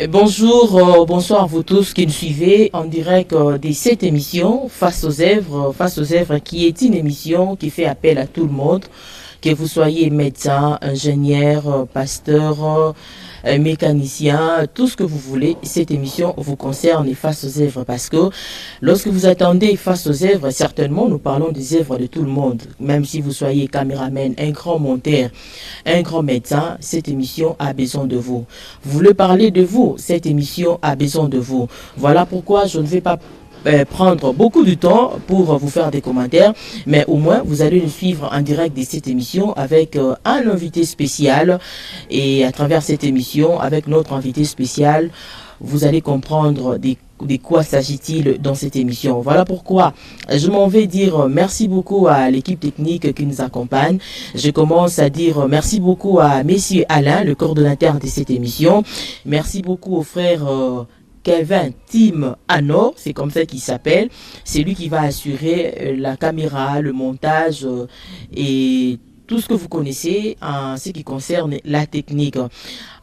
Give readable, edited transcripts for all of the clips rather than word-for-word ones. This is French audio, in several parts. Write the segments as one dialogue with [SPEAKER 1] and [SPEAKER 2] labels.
[SPEAKER 1] Bonsoir à vous tous qui nous suivez en direct de cette émission Face aux œuvres qui est une émission qui fait appel à tout le monde, que vous soyez médecin, ingénieur, pasteur, mécanicien, tout ce que vous voulez. Cette émission vous concerne Face aux œuvres parce que lorsque vous attendez Face aux œuvres, certainement nous parlons des œuvres de tout le monde. Même si vous soyez caméraman, un grand monteur, un grand médecin, cette émission a besoin de vous. Vous voulez parler de vous, cette émission a besoin de vous. Voilà pourquoi je ne vais pas prendre beaucoup de temps pour vous faire des commentaires, mais au moins vous allez nous suivre en direct de cette émission avec un invité spécial, et à travers cette émission avec notre invité spécial vous allez comprendre de quoi s'agit-il dans cette émission. Voilà pourquoi je m'en vais dire merci beaucoup à l'équipe technique qui nous accompagne. Je commence à dire merci beaucoup à Monsieur Alain, le coordonnateur de cette émission. Merci beaucoup au frère Kelvin Tim Anor, c'est comme ça qu'il s'appelle. C'est lui qui va assurer la caméra, le montage et tout ce que vous connaissez en ce qui concerne la technique.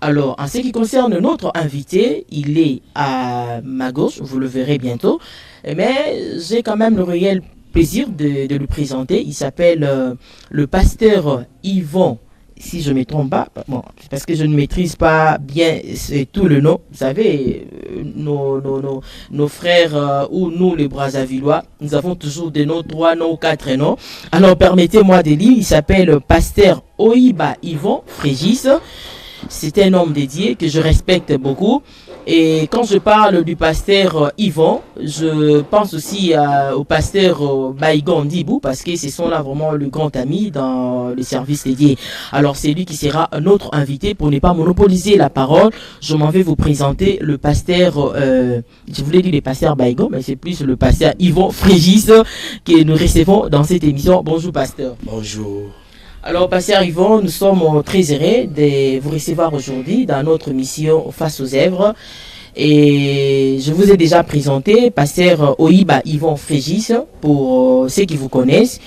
[SPEAKER 1] Alors, en ce qui concerne notre invité, il est à ma gauche, vous le verrez bientôt, mais j'ai quand même le réel plaisir de le présenter. Il s'appelle le pasteur Yvon. Si je ne me trompe pas, bon, parce que je ne maîtrise pas bien tout le nom. Vous savez, nos frères ou nous les Brazzavillois, nous avons toujours des noms, 3 noms, 4 noms. Alors permettez-moi de lire, il s'appelle pasteur Oyiba Yvon Frégis. C'est un homme dédié que je respecte beaucoup. Et quand je parle du pasteur Yvon, je pense aussi au pasteur Baïgon Dibou, parce que ce sont là vraiment le grand ami dans les services dédiés. Alors c'est lui qui sera notre invité. Pour ne pas monopoliser la parole, je m'en vais vous présenter le pasteur, je voulais dire le pasteur Baïgon, mais c'est plus le pasteur Yvon Frégis que nous recevons dans cette émission. Bonjour pasteur.
[SPEAKER 2] Bonjour.
[SPEAKER 1] Alors, pasteur Yvon, nous sommes très heureux de vous recevoir aujourd'hui dans notre mission Face aux œuvres. Et je vous ai déjà présenté pasteur Oyiba Yvon Frégis pour ceux qui vous connaissent.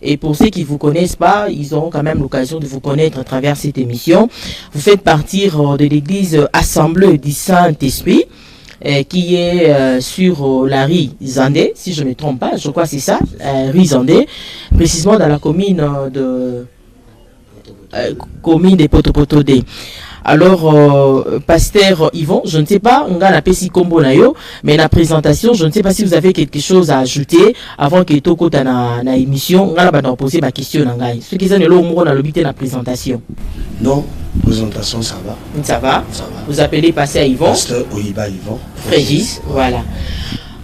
[SPEAKER 1] Et pour ceux qui ne vous connaissent pas, ils auront quand même l'occasion de vous connaître à travers cette émission. Vous faites partie de l'église Assemblée du Saint-Esprit, qui est sur la rue Zandé, si je ne me trompe pas, je crois que c'est ça, rue Zandé, précisément dans la commune de Potopotodé. Alors, pasteur Yvon, je ne sais pas, on a la Pessi Combo Nayo, mais la présentation, je ne sais pas si vous avez quelque chose à ajouter avant que Toko ta na émission, on a posé ma question. Ce qui est le mot dans le la présentation.
[SPEAKER 2] Non, présentation ça va.
[SPEAKER 1] Ça va.
[SPEAKER 2] Ça va.
[SPEAKER 1] Vous appelez pasteur Yvon.
[SPEAKER 2] Pasteur Oyiba Yvon
[SPEAKER 1] Frégis, voilà.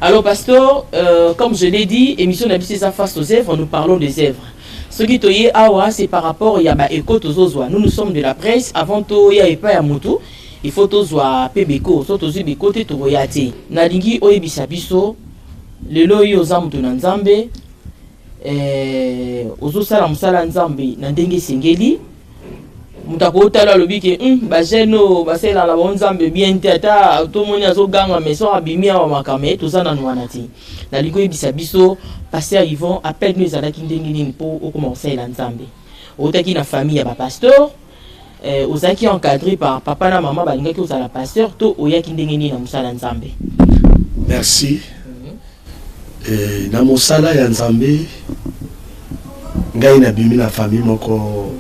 [SPEAKER 1] Alors, pasteur, comme je l'ai dit, émission d'habitude Face aux œuvres, nous parlons des œuvres. Ce qui est awa, c'est par rapport à éco tozozwa. Nous sommes de la presse. Avant tout, il y a pas à Moutou. Il faut tozwa pebeko, so tozu beko te toyati. Nalingi oyebisa biso. Lelo yo zamtu na Nzambe. Ozo sala musala Nzambe na ndenge sengeli. Mutako tala lobi ke bajeno basela la Nzambe bien tata to moni azo ganga meso abimia wa makame tozana nwanati. Nalingi oyebisa biso. Pasteur Yvon, appelle-nous ezalaki ndenge nini pour commencer la Nzambe. Otaki na famille ya ba pasteur, ozaki encadré par papa na maman balingaki ozala pasteur to oyaki ndenge nini na musala Nzambe.
[SPEAKER 2] Merci. Na musala ya Nzambe ngai na bimi na famille moko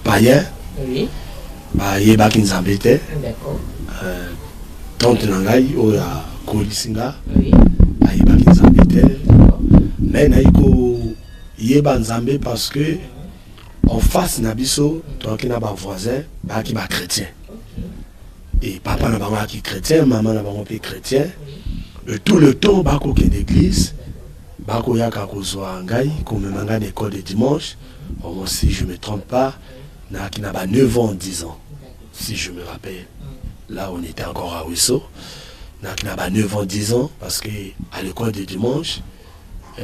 [SPEAKER 2] païen. Oui. Ba yebaki Nzambe te. D'accord. Tante na ngai oya kolisinga. Oui. Ba yebaki Nzambe te. Mais naiko yeba Nzambe parce que en face nabiso donc na ba voisin ba ki ba chrétien et papa na ba ki chrétien, maman na ba pe chrétien, tout le temps ba ko ke d'église ba ko ya ka ko zo ngai ko me manga d'école de dimanche. Bon, si je me trompe pas na ki na ba 9 ans 10 ans si je me rappelle. Là on était encore à Wisso. Na ki na ba 9 ans 10 ans parce que à l'école de dimanche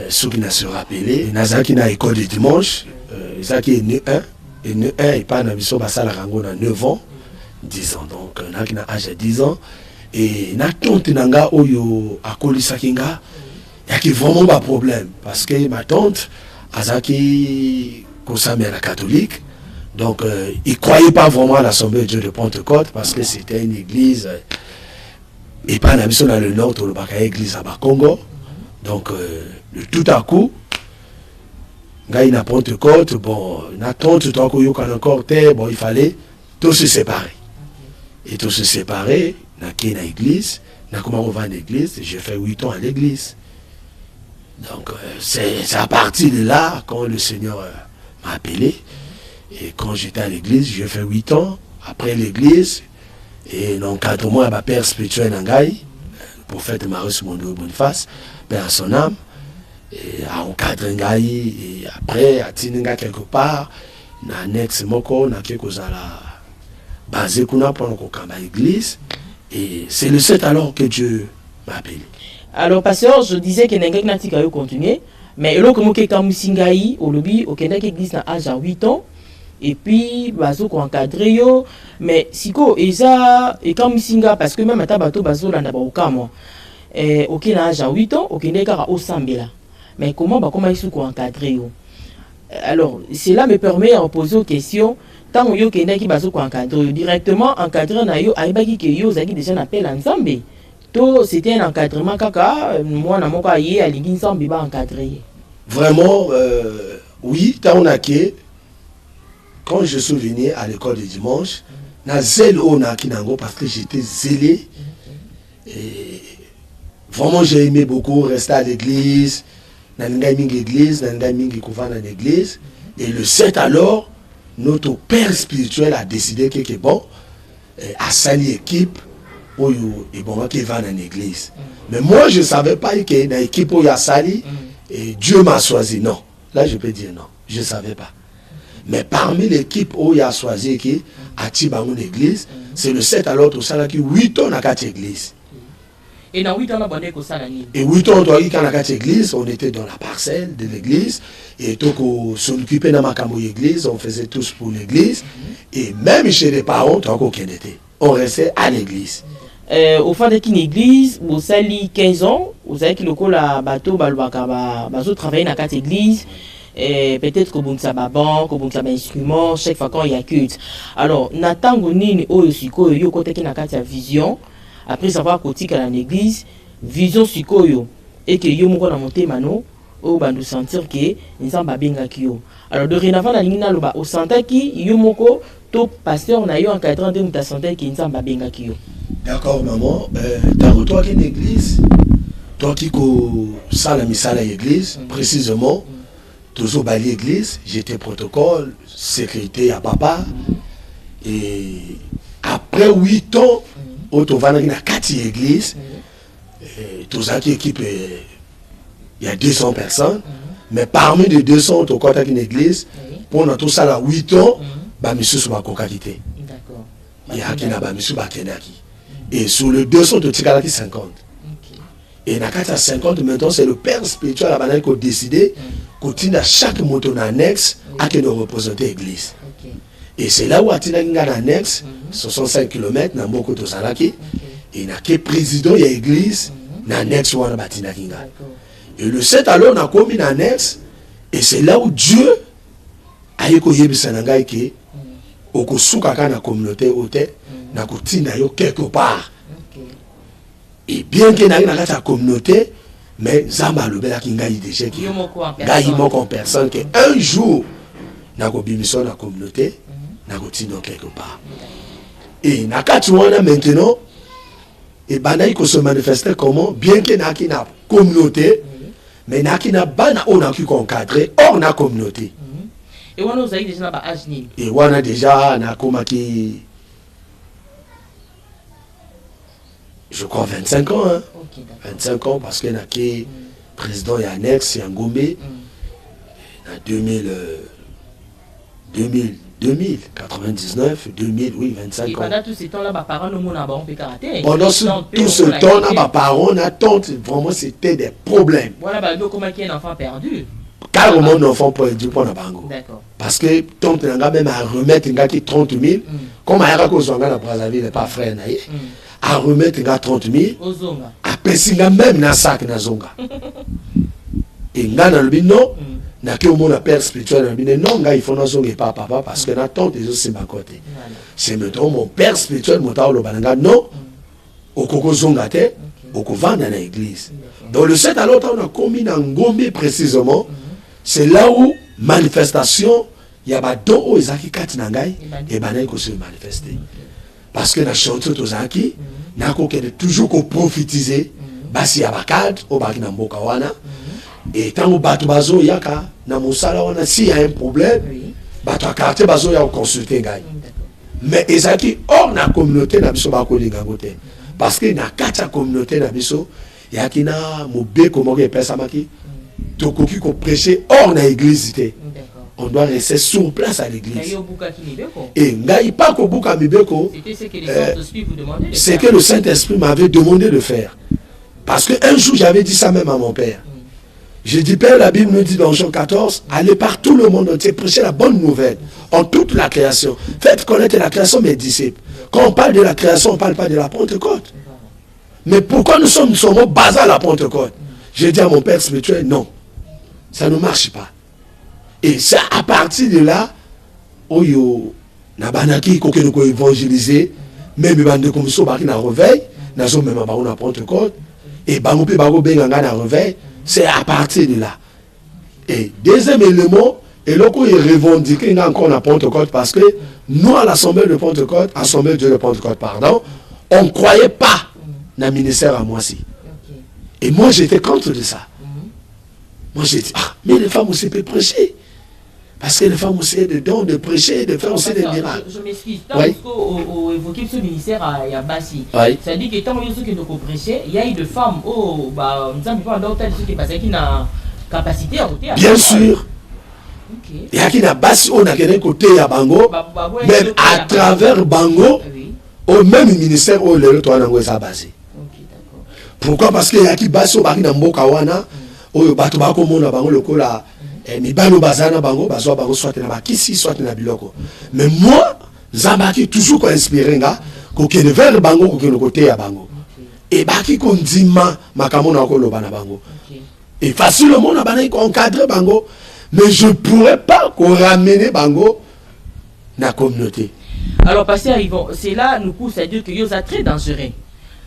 [SPEAKER 2] ceux qui n'a se rappelé, Nazaki na école de dimanche, Zaki est né 1, et né 1 et pas na biso basala rango na 9 ans, 10 ans. Donc na qui na âge de 10 ans et na tante nanga oyo akolisaki nga, yaki vraiment ba problème parce que ma tante Azaki kosame la catholique. Donc il croyait pas vraiment à l'Assemblée de Dieu de Pentecôte parce que c'était une église Et pas dans le nord, dans l'église à Congo. Donc, le tout à coup, il y a Pentecôte, bon, il y a encore bon, il fallait tous se séparer. Et tous se séparer, il y a l'église, il y a comment on va à l'église, j'ai fait 8 ans à l'église. Donc, c'est à partir de là, quand le Seigneur m'a appelé, et quand j'étais à l'église, j'ai fait 8 ans. Après l'église, et l'encadrement à ma père spirituel Nangaï, le prophète Marius Boniface, père à son âme, et à encadrer Ngaï, et après, à Tininga quelque part, na annexe moko, na quelque chose à la base qu'on a pendant qu'on campe à l'église, et c'est le 7 alors que Dieu m'a appelé.
[SPEAKER 1] Alors, pasteur, je disais que Nengek Natika a continué, mais là, comme que Kamusingaï, au lobby, au Kenya église na âge à 8 ans, et puis bazo ko encadré yo, mais siko eza et Kamusinga parce que même ata bato bazo landa ba okamo au Kenya âge à 8 ans, au Kenya kara au Sambela. Mais comment comment ils sont ko encadré yo? Alors, cela me permet de poser une question. Tant que yo Kenya ki bazo ko encadré directement encadré na yo aibaki ke yo zaki déjà appel Nzambe. C'était un encadrement kaka moi na moko aye à l'église Nzambe ba encadré.
[SPEAKER 2] Vraiment oui, tant on a que quand je suis venu à l'école de dimanche, na zèle au na kinango parce que j'étais zélé. Et vraiment j'ai aimé beaucoup rester à l'église, na mingi église, na mingi couvent dans l'église. Et le 7 alors, notre père spirituel a décidé que bon, à sali équipe et bon qui va dans l'église. Mais moi je savais pas que dans l'équipe où il y a sali et Dieu m'a choisi. Non, là je peux dire non, je savais pas. Mais parmi l'équipe où il a choisi qui a Tibangon l'église, c'est le 7 alors tout ça qui 8 ans dans cette église.
[SPEAKER 1] Et dans 8 ans on a ça
[SPEAKER 2] et 8 ans dans cette église, on était dans la parcelle de l'église et tout qu'on s'occupait dans ma cambo église, on faisait tous pour l'église et même chez les parents tant qu'on était, on restait à l'église.
[SPEAKER 1] Au fond de une église, vous savez 15 ans, vous savez que le col à bateau balbaka bazo travailler dans cette église. Et peut-être que vous avez banque, que vous avez instrument, chaque fois quand il y a culte. Alors, Nathan Gounine, Oyosiko, yo côté qui n'a qu'à vision, après avoir côté à l'église, vision sikoyo, et que yo moko na monté mano, au bandu sentir que nous avons benga kyo. Alors, dorénavant, la ligne là, au santé qui, yo moko, to pasteur na yo encadrant de ta santé qui nous avons benga kyo.
[SPEAKER 2] D'accord, maman. Toi qui est l'église, toi qui ko sala misala l'église, précisément, toujours à l'église, j'étais protocole, sécurité à papa. Et après 8 ans, on va dans la 4 églises. Tout ça qui équipe, il y a 200 personnes. Mais parmi les 200, on a une église. Pendant tout ça, là, 8 ans, monsieur sur ma coqualité. D'accord. Il y a qui n'a pas monsieur Bakenaki. Et sur les 200, tu as 50. Et dans 450, maintenant, c'est le père spirituel à la qui a décidé continue à chaque moto annexe à que nous représenter l'église. Et c'est là où à une annexe, 65 km, dans beaucoup de Salaki, et il y a que président de l'église, dans l'annexe où on a bâti. Et le 7 alors, on a commis une annexe, et c'est là où Dieu a eu que au souka dans la communauté, na quelque part. Et bien que dans la communauté, mais Zamba Lubela qui ngaï déjà qui ngaï en personne que un jour n'a pas mission dans la communauté n'a pas quelque part et n'a pas maintenant et banaï ko se manifester comment bien que n'a qui n'a communauté mais n'a qui n'a pas on a qui encadrer hors la communauté
[SPEAKER 1] et on a déjà na âge ni
[SPEAKER 2] et on a déjà na comme qui je crois 25 ans, hein. Okay, 25 ans parce qu'il y a qui président et annexe, en Gombe, en 99, 2000, oui, 25 ans. Et
[SPEAKER 1] pendant tout ce temps-là, mes parents nous ont fait karaté.
[SPEAKER 2] Pendant tout ce temps-là, mes parents, vraiment, c'était des problèmes.
[SPEAKER 1] Voilà, comment il y a un enfant perdu.
[SPEAKER 2] Carrément, un enfant perdu pour la bango. Parce que tant que même à remettre 30 000, comme à Yarakozonga, la Brazzaville n'est pas frère, à remettre 30 000, à passer même dans sac na zonga. Et là, dans le bin, non, n'a que mon père spirituel, non, il faut non zonga pas papa, parce que na tante des autres c'est ma côté. C'est maintenant mon père spirituel, mon tao le bananga, non, au Okoko Zongate, Okova dans l'église. Dans le 7 alors, on a commis dans Ngombe précisément, c'est là où manifestation, il y a deux aux Zaki Katinangai, et Banay qui se manifester. Parce que la chanteuse aux Zaki, n'a toujours qu'au prophétiser, Basi Abakad, au Bakina Mbokawana, et tant au Batu Bazo Yaka, na Moussala, s'il y a un problème, Batu Akarte Bazo Yaka consulter Gai. Mais Ezaki, hors de la communauté, n'a pas de Gangote. Parce que dans la communauté, il y a qui n'a mobé comme on appelle ça, qui prêcher hors de l'église. On doit rester sur place à l'église. Et Ngaï pas qu'au Bouka Mibeko, c'est que le Saint-Esprit m'avait demandé de faire. Parce qu'un jour, j'avais dit ça même à mon père. J'ai dit, Père, la Bible me dit dans Jean 14, allez par tout le monde entier, prêcher la bonne nouvelle en toute la création. Faites connaître la création, mes disciples. Quand on parle de la création, on ne parle pas de la Pentecôte. Mais pourquoi nous sommes basés à la Pentecôte? J'ai dit à mon père spirituel, non, ça ne marche pas. Et c'est à partir de là, Oyo, Nabanaki, qu'on peut évangéliser, même bande comme ça, qui n'a réveil, n'a pas même à la Pentecôte, et Bangoupi Bago Benganga n'a réveil. C'est à partir de là. Et deuxième élément, et là qu'on est revendiqué encore la Pentecôte, parce que nous, à l'Assemblée de Pentecôte, Assemblée de Pentecôte, pardon, on ne croyait pas dans le ministère à moi aussi. Et moi, j'étais contre de ça. Moi, j'ai dit, ah, mais les femmes aussi peuvent prêcher. Parce que les femmes aussi ont des dons de prêcher, de faire aussi des miracles.
[SPEAKER 1] Je m'excuse. Tant qu'on évoquait ce ministère à Yabassi, ça dit que tant que nous prêchons, il y a eu des femmes, nous avons pas d'autres qui n'ont capacité à côté. Bien
[SPEAKER 2] sûr. Il y a qui n'a pas si on a quelqu'un côté à Bango, même à travers Bango, au même ministère où le retour est basé. Pourquoi? Parce qu'il y a qui basse au Bari Nambokawana, où Batobako Mona Bango le cola. Mibano bazana bango bazwa bango soit na bakisi soit na biloko. Mais moi Zambaki toujours ko inspiré nga ko kene vers bango ko kene côté ya bango. Et baki ko ndima makamo na ko loba na bango. Et facilement na bana ko encadrer bango, mais je pourrais pas ko ramener bango na communauté.
[SPEAKER 1] Alors pasteur Yvon, c'est là nous pousse à dire que yoza très dangereux.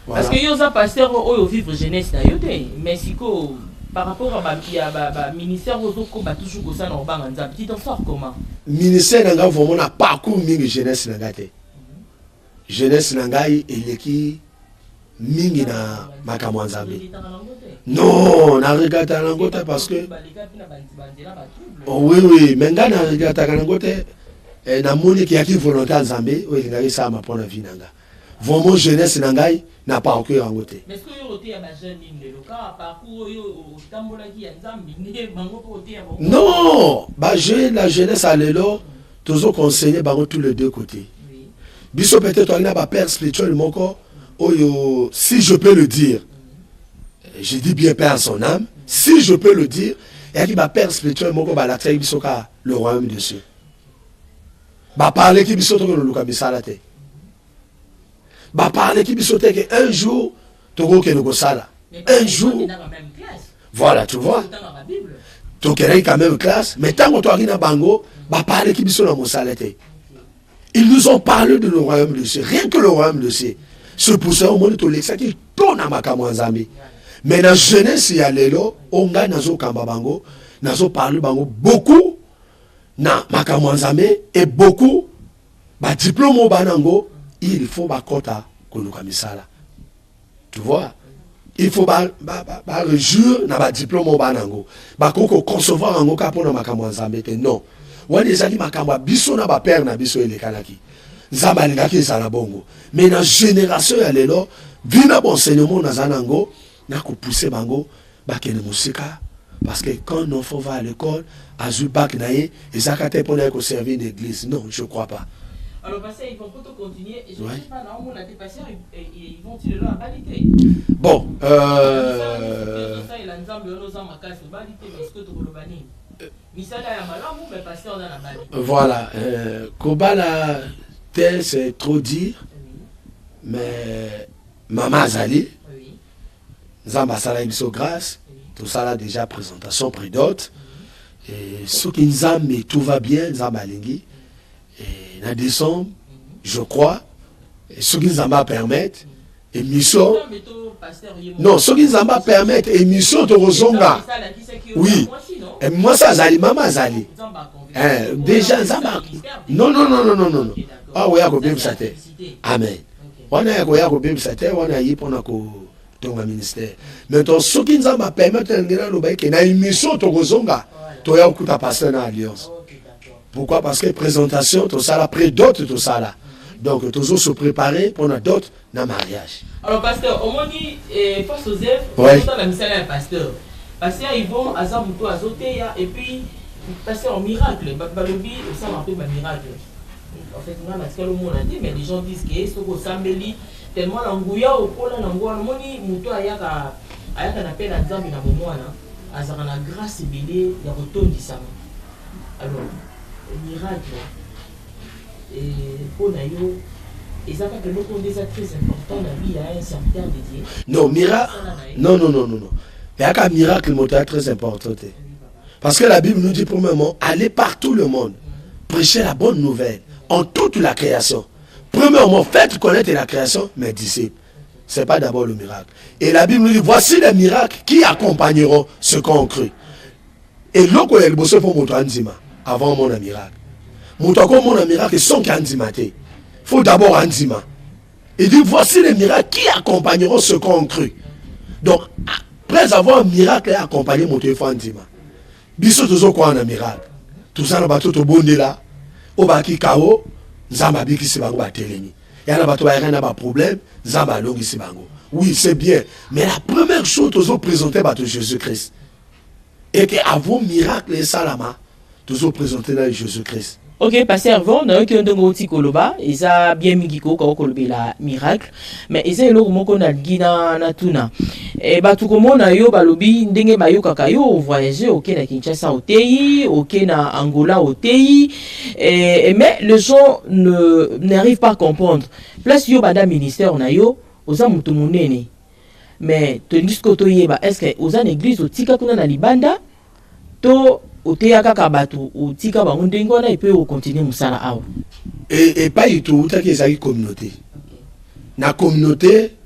[SPEAKER 1] Voilà. Parce que yoza pasteur au vivre jeunesse na yote, mais siko par rapport à ministère toujours ça dans le petit enfant comment
[SPEAKER 2] ministère n'a vraiment un parcours mingi jeunesse n'angate jeunesse n'angai et qui mingi na makamwanzambe non na regata n'angote parce que oui mais nga na regata n'angote na moni qui a qui volonté nzambe ou il ngari ça ma pour la vie nanga vraiment jeunesse n'angai n'a pas encore angoté.
[SPEAKER 1] Mais est-ce que vous avez un jeune le cas parcours au Tambola qui a
[SPEAKER 2] non, la jeunesse à l'élo, toujours conseillé par tous les deux côtés. Biso peut-être on a pas père spirituel mon corps, si je peux le dire, je dis bien père à son âme, si je peux le dire, et qui va père spirituel mon corps bah la traite bisoka le royaume de Dieu. Bah parler qui biso to le luka bisalate. Bah parler qui bisote que un jour togo ke no sala. Un jour voilà, tu vois. Tu es quand même classe, mais tant que tu arrives à Bango, bah parler qui biso na mosalate. Ils nous ont parlé de le royaume de Dieu, rien que le royaume de Dieu. Ce poussé au monde to l'exa qui tourne à makamwanzambi. Mais dans jeunesse il y a lelo, on gagne nazo kamba Bango, nazo parler Bango beaucoup na makamwanzambi et beaucoup ba diplôme au banango. Il faut bakota koluka misala. Tu vois? Il faut rejure na ba diplôme au banango. Ba koko concevoir ango ka pona makamwa nzambe te non. Wani ezali makamwa biso na ba père na biso elekanaki. Nzamba lingaki ezala bongo. Mais na génération ya lelo, vina bon enseignement na zanango na ko pousser bango ba kene musika parce que quand un enfant va à l'école, azu bac naé, ezakate pona ko servir l'église. Non, je crois pas.
[SPEAKER 1] Alors, parce qu'ils vont plutôt continuer. Et je ne sais pas, là, on a des patients, ils vont-ils le la qualité.
[SPEAKER 2] Bon, voilà. Kobala, c'est trop dire. Mais Maman Azali, Zamba Sala Ibiso Grâce, tout ça là déjà présentation près d'autres. Et ceux qui nous aiment, mais tout va bien, Zamba Lingi. Et en décembre, je crois, et ceux qui nous en permettent, émission. Non, ce qui nous a permis émission de Rozonga. Oui. Et moi, ça, Zali, maman, Zali. Déjà, Zamba. Non. Ah, oui, amen. On a eu pour ton ministère. Maintenant, ce qui nous a permis de émission de Rozonga. Tu as écouté à passer dans l'Alliance. Pourquoi? Parce que présentation, tout ça, après d'autres, tout ça là. Donc, toujours se préparer pour d'autres dans le mariage.
[SPEAKER 1] Alors, pasteur, au moins dit, face aux œuvres, on a la mission d'un pasteur. Pasteur, ils vont à Zamouto, à Zotéa, et puis, pasteur, en miracle, Balobi, ça m'a fait un miracle. En fait, moi, parce que le monde a dit, mais les gens disent que c'est au Sambeli, tellement l'angouya, au pôle, l'angouya, le monde, Mouto, il y a un appel à Zambi, dans le moment, à Zarana, grâce et belé, il y a retour du Sama. Alors, le miracle, et pour Nayo, et ça fait que nous avons des actrices importantes dans la vie à un serviteur dédié.
[SPEAKER 2] Non, miracle. Non. Il y a qu'un miracle très important. Parce que la Bible nous dit pour le moment, allez partout le monde, prêchez la bonne nouvelle en toute la création. Premièrement, faites connaître la création, mes disciples. Ce n'est pas d'abord le miracle. Et la Bible nous dit, voici les miracles qui accompagneront ceux qui ont cru. Et l'autre, il y a le bossé pour mon avant mon miracle. Mon miracle, ils sont candidatés. Il faut d'abord Anzima. Il dit, voici les miracles qui accompagneront ceux qui ont cru. Donc, après avoir un miracle accompagné, mon téléphone Anzima. Bissot toujours quoi un miracle. Tout ça, on va tout au bon de là. Au baki kao, Zamba biki se bango ba teleni. Il y a un problème, Zamba longi se bango. Oui, c'est bien. Mais la première chose, toujours présenter par Jésus-Christ. Et que avant miracle et salama, toujours présenter dans Jésus-Christ.
[SPEAKER 1] Ok, pasteur, on a eu un petit koloba, ils a bien mis la miracle, mais ils ont eu moko na gina na tuna. Et bah tout comme on a eu balobi ndenge bayo kakayo voyager ok na Kinshasa au TI, ok na Angola au TI, mais les gens n'arrivent pas à comprendre. Place yo bada ministère on a yo, oza mutu munene. Mais te dis que toyeba, est-ce que oza l'église au tika kuna na libanda to Oteaka kabatu utika ba ndengona et peut continuer musala awo.
[SPEAKER 2] Et pas du tout ta qui communauté. Na communauté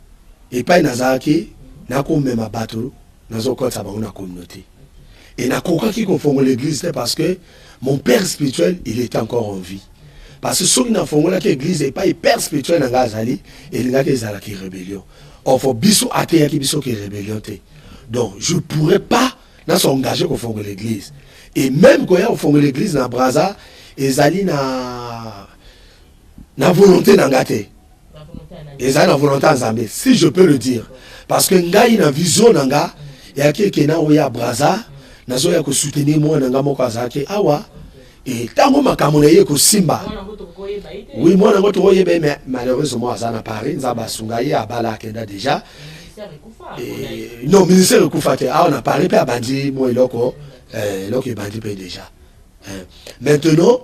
[SPEAKER 2] et pas nazaki na ko même bateau nazo ko ça ba na communauté. Et na koka qui confond l'église parce que mon père spirituel il était encore en vie. Parce que ceux qui na font l'église et pas père spirituel na ngazali et il nga qui qui rébellion. Or faut biso até qui biso qui rébellion té. Donc je pourrais pas na s'engager qu'on fond l'église. Et même quand il y a au fond de l'église dans Braza, ils allaient na volonté d'engager. Ils allaient na volonté en Zambie, si je peux le dire. Parce que nga y a une vision nanga, il y a quelqu'un qui a Braza, na zo ya ko soutenir moi nanga moko azaki awa. Et tango makamonaye ko simba. Oui, moi nango to yebe mais malheureusement azana Paris, nzaba sungaye abala kenda déjà. Non, ministère Koufate, on a parlé pe abandi moi eloko. Donc il bandit déjà. Maintenant,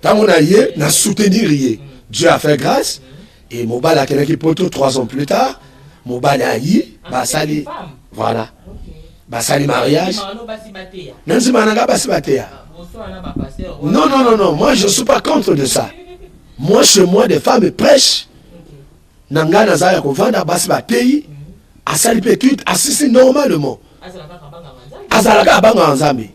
[SPEAKER 2] tant on a yé, n'a soutenu rien. Dieu a fait grâce. Et mon bal a quelqu'un qui poto 3 ans plus tard. Mon bal a yé, basali. Voilà. Basali mariage. Nanzi mananga basi batea. Non. Moi je ne suis pas contre de ça. Moi chez moi des femmes prêchent. Nanga nazaya ko vanda basi batei. Asali petite assisi normalement. Azalaka abanga nzambe.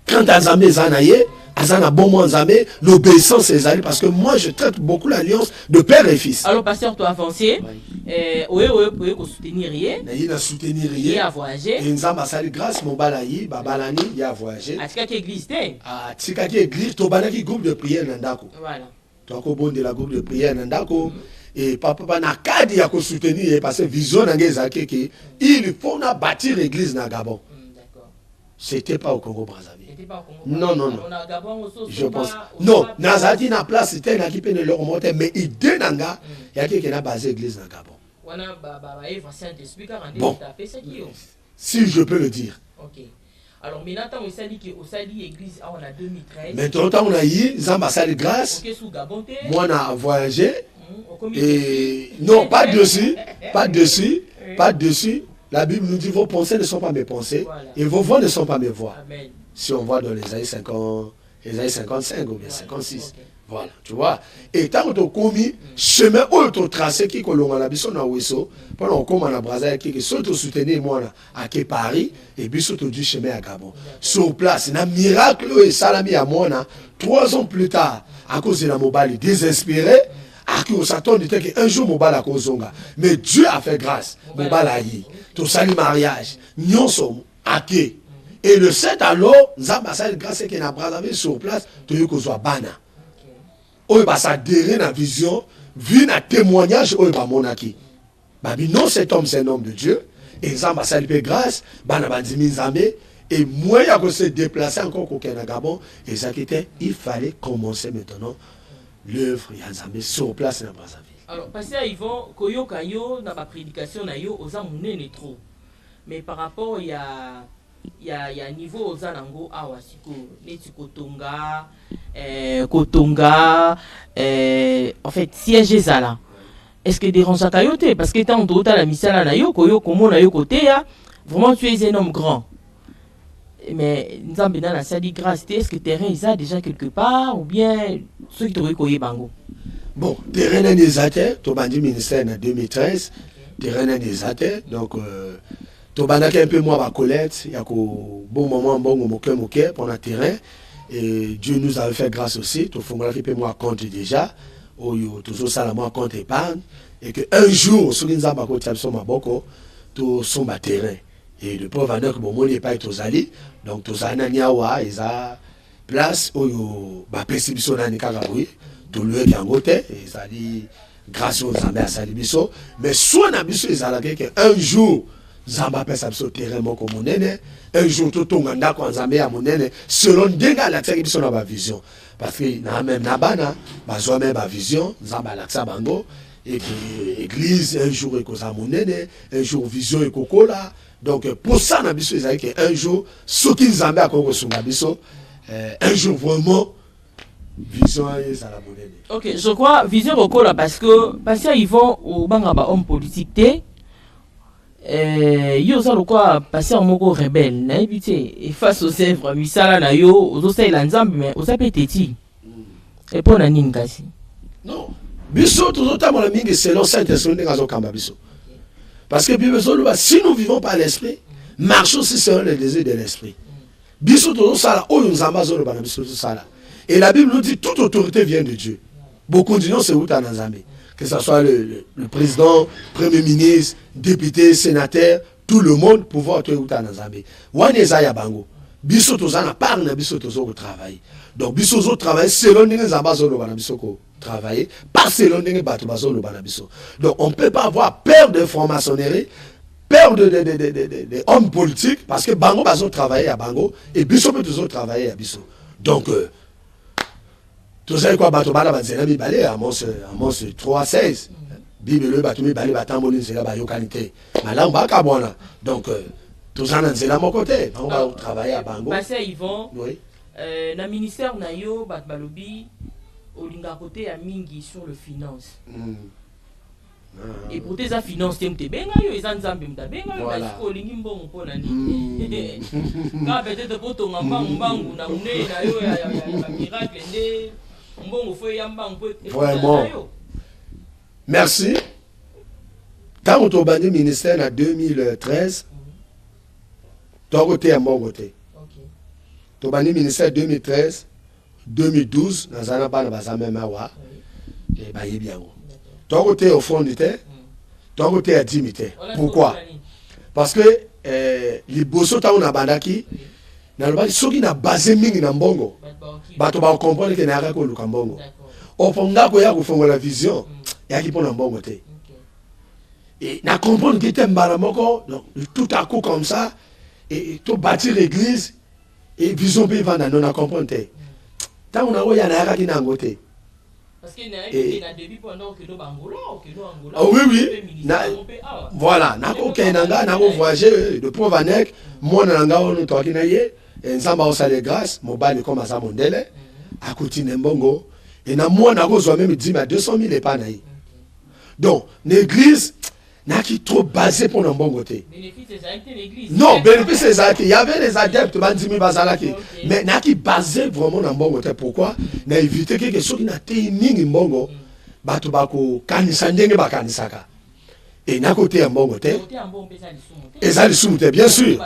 [SPEAKER 2] Quand Nzambe zanaye, azana bon mo nzambe, l'obéissance est zali parce que moi je traite beaucoup l'alliance de père et fils.
[SPEAKER 1] Alors pasteur toi avancé, oui pour soutenir rien.
[SPEAKER 2] Il a soutenir rien.
[SPEAKER 1] Il a voyagé.
[SPEAKER 2] Et nzamba sali grâce mon balayi, babalani, il a voyagé.
[SPEAKER 1] A tika ki église té.
[SPEAKER 2] Ah tika ki église to banaki groupe de prière nandako.
[SPEAKER 1] Voilà.
[SPEAKER 2] Donc au bon de la groupe de prière nandako. Et papa na kadi ya ko soutenir parce que vision nangeza que il faut na bâtir l'église na Gabon. C'était pas au Congo-Brazzaville. Non. Je pense. Non, Nazadi na place c'était na qui peut le remonter mais idée nanga il y a quelqu'un qui a basé l'église na Gabon. Bon. Si je peux le dire.
[SPEAKER 1] OK. Alors maintenant on s'est dit que l'église en 2013.
[SPEAKER 2] Maintenant on a eu ambassade de grâce. Moi on a voyagé et non pas dessus. La Bible nous dit vos pensées ne sont pas mes pensées, voilà. Et vos voix ne sont pas mes voix. Amen. Si on voit dans les années 50, les années 55 ou bien 56. Okay. Voilà, tu vois. Et tant que tu as commis, chemin où tu as tracé qui kolonga na biso na weso, pendant qu'on a brasa qui soit tu soutenir moi à Paris et biso tu du chemin à Gabon. Sur place, un miracle et salami à moi 3 ans plus tard à cause de la mobile désespéré. À qui on s'attendait qu'un jour mobile à Kozonga. Mais Dieu a fait grâce. Mobile a y. Tout ça, le mariage. Nous sommes à qui. Et le 7 alors, nous avons grâce à qui n'a pas sur place, tu veux qu'on soit bana. On va s'adhérer à la vision, vu un témoignage, on va monaki. Non, cet homme, c'est un homme de Dieu. Et nous avons fait grâce, bana bandimi zambé. Et moi, il y a que se déplacer encore au Gabon. Et ça qui était, il fallait commencer maintenant l'œuvre, il y a Zambé sur place dans Brazzaville.
[SPEAKER 1] Alors, parce que Yvon, Koyo Kayo, dans ma prédication, aux amounés trop. Mais par rapport, il y a niveau aux anango, awasiko, neti Kotonga, en fait, siège Zala. Est-ce que dérange à Kayote? Parce que tant d'autres à la misala na yo, Koyo, comment na yo côté, vraiment tu es un homme grand. Mais nous avons la salle grâce. Est-ce que le terrain il a déjà quelque part ou bien ceux qui t'auraient couru bango?
[SPEAKER 2] Bon, terrain est des athées. Tu as dit ministère en 2013. Terrain est des athées. Donc, tu as dit un peu moins à Colette. Il y a un bon moment, bon moquet pour le terrain. Et Dieu nous a fait grâce aussi. Tu as fait un peu moins compte déjà. Toujours ça, moi compte épargne. Et qu'un jour, si nous avons côté absolument beaucoup, tu sommes à terrain. Et le pauvre vendeur que mon n'est pas aux alliés. Donc, tous les Naniawa, ils ont place où ils perception dans les Kagaboui, tout le monde qui est en côté, ils ont dit grâce aux Zambé à Salibiso. Mais soit dans Biso, ils ont dit qu'un jour, Zamba perception terrain comme mon nene, un jour, tout le monde qui Zambé à mon nene, selon Denga, la terre qui sont dans ma vision. Parce que dans même Nabana, ils ont même ma vision, Zamba Laksa Bango, et puis l'église, un jour, ils ont mon nene, un jour, vision et Kokola. Donc, pour ça, un jour, ceux qui nous ont encore sur un jour vraiment, vision et ça la monnaie.
[SPEAKER 1] Ok, je crois, vision au là parce qu'ils vont au bangaba homme politique, ils ont quoi passer en mot rebelle, et face aux œuvres, misala na yo, aux osei l'ensemble, mais aux appétits. Et pour la ningasi.
[SPEAKER 2] Non, biso, tout le temps, mon ami, c'est Saint-Esprit dans un camp biso. Parce que si nous vivons par l'esprit, marchons aussi selon les désirs de l'esprit. Et la Bible nous dit toute autorité vient de Dieu. Beaucoup de gens c'est où Tanzanie. Que ce soit le président, premier ministre, député, sénateur, tout le monde pouvoir être où Tanzanie. Wanezaya bango. Biso tozana parle biso tozo travail. Donc biso zo travail selon les ambassades de biso travailler, pas selon les bateaux de Banabiso. Donc on ne peut pas avoir peur de franc-maçonnerie, peur de hommes politiques, parce que Bango va travailler à Bango et Biso peut toujours travailler à Biso. Donc, tout ça, quoi, bateau bala bazena balé à Amos 3:16. Bible le bateau balé batambolin c'est là bas yokanité. Malang baka bona. Donc tout ça c'est là mon côté. On va travailler à Bango.
[SPEAKER 1] Passé Yvon.
[SPEAKER 2] Oui.
[SPEAKER 1] Na ministère na yo bat balobi olinga côté à mingi sur le finance. Et pour tes finance tu me benga yo ezan zambe mtabenga yo parce que olingi mbongo pona ni. Ka peut-être poto ngambangu bangu na une na yo ya miracle ndé mbongo fo yamba mpo.
[SPEAKER 2] Vraiment. Merci. Quand on a ministère en 2013, tu as voté à mon côté. Tu as ministère 2013, 2012, dans un an, dans un même awa, et bah, il est bien. Tu as voté au fond du terre, tu as voté à 10 militaires. Pourquoi? Parce que les bossos, tu as un bandaki, ceux qui n'ont basé mingi na mbongo, tu vas comprendre que n'y a rien que le mbongo. Au fond, il y a la vision, il y a qui prend un mbongo. Et na comprendre que tu es un tout à coup comme ça, et tu bâtir l'église, et vision peut vendre, on a compris. Tant on a eu un qui n'a ngoté.
[SPEAKER 1] Parce qu'il y a un début pendant que nous Angola, que nous Angola.
[SPEAKER 2] Oui, oui. Voilà, n'a aucun nanga, n'a pas voyagé de Provanec, moi nanga on nous toquine et nzamba osale grâce, mon bal comme ça mondele, à côté Mbongo, et na moi n'a pas même 10 à 200 000 épanaï. Donc, l'église, n'a qui trop basé pour un bon côté.
[SPEAKER 1] L'église.
[SPEAKER 2] Non, bénéfice des actes. Il y avait les adeptes, Bandimi Bazalaki. Mais n'a qui basé vraiment dans un bon côté. Pourquoi? N'a évité que ceux qui n'a pas été bongo, batubako kanisandenge bakanisaka. Et n'a côté un bon côté. Et ça les soumete, bien sûr.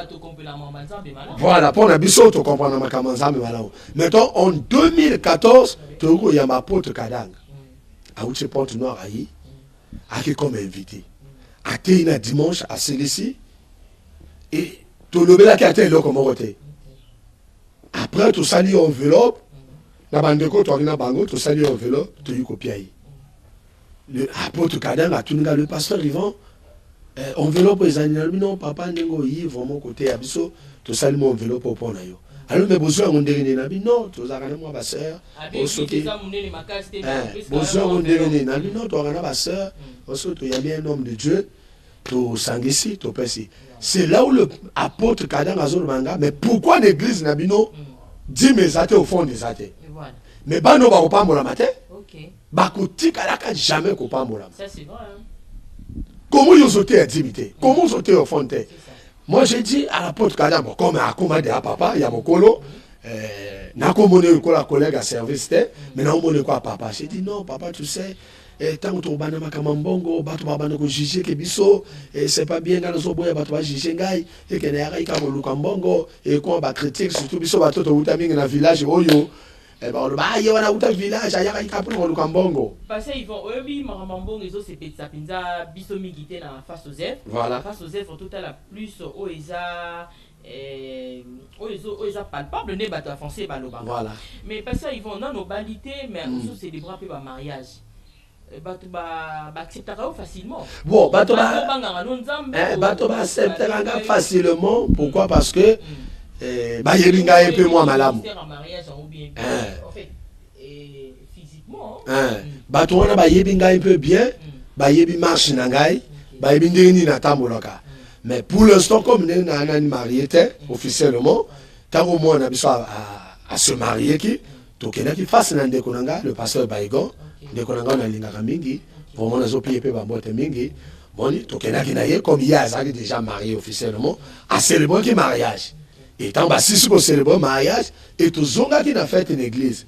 [SPEAKER 2] Voilà, pour Nabiso, tu comprends ma kamanza, mais voilà. Maintenant, en 2014, tu as eu un apôtre Kadang. À où tu portes noir aïe, à qui comme invité. À Téina dimanche à Célici. Et tu le bel à qui a été là comme côté. Après, tu salis enveloppe. La bande de côte, tu as une bango, tu salis enveloppe, tu as eu copié. Le apôtre Kadang a tout le pasteur Yvan. Enveloppe les animaux non papa n'engo y vraiment côté abisso to sali mon enveloppe au pont nayo alors mais besoin on dernier nabi non to zakana moi ba sœur au soki besoin on dernier nabi non to zakana ba sœur au soki il y a bien un homme de Dieu to sangisi to pesi c'est là où le apôtre Kadang azol manga mais pourquoi l'église nabi non dit mes athées au fond des athées mais ba no ba ko pambola matin OK ba ko tikalaka jamais ko pambola
[SPEAKER 1] ça c'est vrai hein.
[SPEAKER 2] Comment ils ont été intimidés? Comment ils ont été affrontés? Moi, j'ai dit à l'apôtre Kadang, comme à commander à papa, il y a mon colo, n'a commandé le collègue à service, mais n'a commandé quoi à papa? J'ai dit non, papa, tu sais, tant que tu vas dans Kamambongo, tu vas juger que biso, c'est pas bien quand on va juger Ngaï, et qu'il y a un Kambongo, et qu'on va critiquer, surtout biso, tu vas dans le village, Oyo. Eh ben, on va y avoir un village, il y a un capron au Kambongo.
[SPEAKER 1] Parce qu'ils vont, eux, Marambongo, ils ont ces petits sapinza, bisomi qui étaient dans face aux œuvres.
[SPEAKER 2] Voilà.
[SPEAKER 1] Face aux œuvres, tout à la plus, Oeza palpable, ne bat français, baloba.
[SPEAKER 2] Voilà.
[SPEAKER 1] Mais parce qu'ils vont dans nos balités, mais aussi célébrer un peu le mariage. Bato acceptera facilement.
[SPEAKER 2] Bon, bato acceptera facilement. Pourquoi? Parce que bah yebinga un peu moins malam.
[SPEAKER 1] En fait, physiquement.
[SPEAKER 2] Bato wana ba yebinga un peu bien, ba yebi marche nangai, ba yebi ndeni na tambolaka. Mais pour l'instant comme nous na marié officiellement, tant au moins on a besoin à se marier qui to kena qui fasse na ndeko nanga le pasteur Baigon, ndeko nanga na lingaka mingi, vraiment na zo pied pe ba bote mingi. Bon, to kena qui na ye comme il y a déjà marié officiellement, à célébrer qui mariage. Et tant que si vous célébrez le mariage, et tout le monde qui a fait une église.